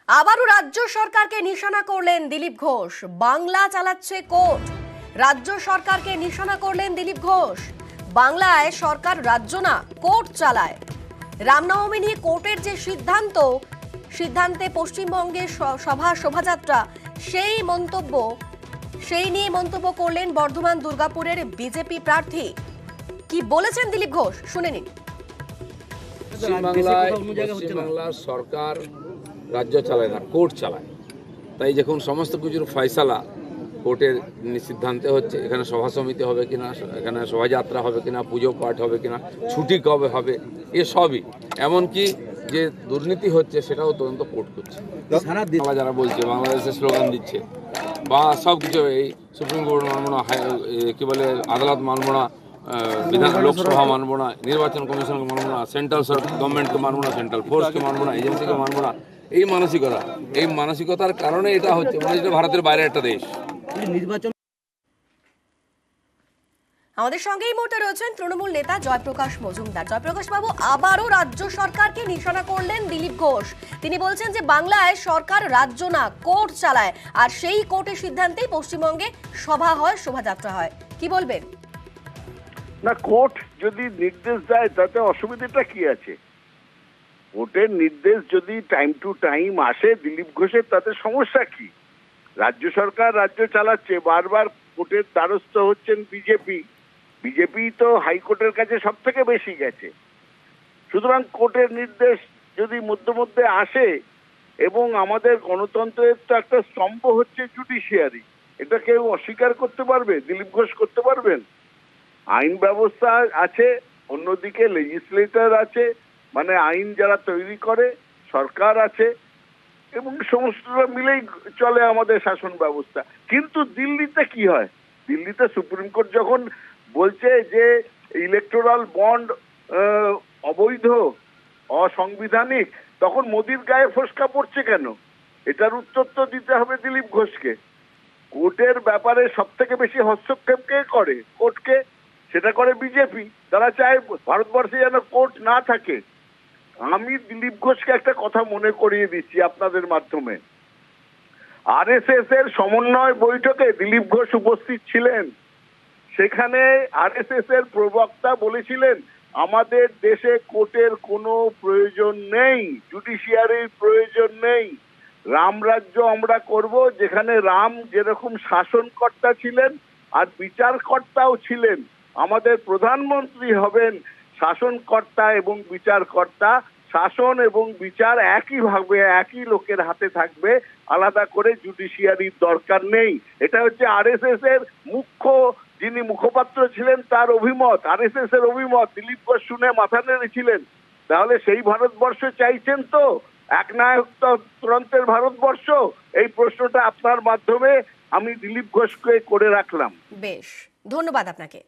আবারও রাজ্য সরকারকে নিশানা করলেন দিলীপ ঘোষ। বাংলা চালাচ্ছে কোর্ট। রাজ্য সরকারকে নিশানা করলেন দিলীপ ঘোষ। বাংলায় সরকার রাজ্য না, কোর্ট চালায়। রামনবমী নিয়ে কোর্টের যে সিদ্ধান্তে পশ্চিমবঙ্গের সভা শোভাযাত্রা, সেই নিয়ে মন্তব্য করলেন বর্ধমান দুর্গাপুরের বিজেপি প্রার্থী। কি বলেছেন দিলীপ ঘোষ, শুনে নিন। পশ্চিমবাংলার সরকার রাজ্য চালায় না, কোর্ট চালায়। তাই যখন সমস্ত কিছুর ফয়সালা কোর্টের সিদ্ধান্তে হচ্ছে, এখানে সভা সমিতি হবে কিনা, এখানে শোভাযাত্রা হবে কিনা, পুজো পাঠ হবে কিনা, ছুটি কবে হবে, এসবই, এমনকি যে দুর্নীতি হচ্ছে সেটাও তদন্ত কোর্ট করছে। যারা বলছে বাংলাদেশে স্লোগান দিচ্ছে বা সব কিছু, এই সুপ্রিম কোর্ট মানব না, কি বলে আদালত মানব না, লোকসভা মানব না, নির্বাচন কমিশনকে মানব না, সেন্ট্রাল গভর্নমেন্টকে মানব না, সেন্ট্রাল ফোর্সকে মানব না, এজেন্সিকে মানব না, এই মানসিকতার কারণে এটা হচ্ছে। মানে যেটা ভারতের বাইরে একটা দেশ। আমাদের সঙ্গে এই মুহূর্তে রয়েছেন তৃণমূল নেতা জয়প্রকাশ মজুমদার। জয়প্রকাশ বাবু, আবারও রাজ্য সরকারকে নিশানা করলেন দিলীপ ঘোষ। তিনি বলছেন যে বাংলায় সরকার রাজ্য না, কোর্ট চালায়, আর সেই কোর্টের সিদ্ধান্তেই পশ্চিমবঙ্গে সভা হয়, শোভাযাত্রা হয়। কি বলবেন? না, কোর্ট যদি নির্দেশ দেয় তাতে অসুবিধাটা কি আছে? কোর্টের নির্দেশ যদি টাইম টু টাইম আসে দিলীপ ঘোষের, তাতে সমস্যা কি? রাজ্য সরকার রাজ্য চালাচ্ছে, বারবার কোর্টের দ্বারস্থ হচ্ছেন বিজেপি তো হাইকোর্টের কাছে সব থেকে বেশি গেছে। সুতরাং কোর্টের নির্দেশ যদি মধ্যে আসে, এবং আমাদের গণতন্ত্রের তো একটা স্তম্ভ হচ্ছে জুডিশিয়ারি, এটা কেউ অস্বীকার করতে পারবে? দিলীপ ঘোষ করতে পারবেন? আইন ব্যবস্থা আছে, অন্যদিকে লেজিসলেটর আছে, মানে আইন যারা তৈরি করে, সরকার আছে, এবং সমস্তটা মিলেই চলে আমাদের শাসন ব্যবস্থা। কিন্তু দিল্লিতে কি হয়? দিল্লিতে সুপ্রিম কোর্ট যখন বলছে যে ইলেকটোরাল বন্ড অবৈধ, অসাংবিধানিক, তখন মোদির গায়ে ফোসকা পড়ছে কেন? এটার উত্তর তো দিতে হবে দিলীপ ঘোষকে। কোর্টের ব্যাপারে সব থেকে বেশি হস্তক্ষেপ কে করে? কোর্টকে, সেটা করে বিজেপি। তারা চায় ভারতবর্ষে যেন কোর্ট না থাকে। আমি দিলীপ ঘোষকে একটা কথা মনে করিয়ে দিচ্ছি আপনাদের মাধ্যমে। আরএসএস এর সমন্বয় বৈঠকে দিলীপ ঘোষ উপস্থিত ছিলেন। সেখানে আরএসএস এর প্রবক্তা বলেছিলেন, আমাদের দেশে কোর্টের কোনো প্রয়োজন নেই, জুডিশিয়ারির প্রয়োজন নেই। রামরাজ্য আমরা করব, যেখানে রাম যেরকম শাসনকর্তা ছিলেন আর বিচারকর্তাও ছিলেন। আমাদের প্রধানমন্ত্রী হবেন শাসনকর্তা এবং বিচারকর্তা। শাসন এবং বিচার একইভাবে একই লোকের হাতে থাকবে, আলাদা করে জুডিশিয়ারির দরকার নেই। এটা হচ্ছে আরএসএস এর যিনি মুখপাত্র ছিলেন তার অভিমত, আরএসএস এর অভিমত। দিলীপ ঘোষ শুনে মাথা নেড়েছিলেন। তাহলে সেই ভারতবর্ষ চাইছেন তো, একনায়কতন্ত্রের ভারতবর্ষ? এই প্রশ্নটা আপনার মাধ্যমে আমি দিলীপ ঘোষকে করে রাখলাম। বেশ, ধন্যবাদ আপনাকে।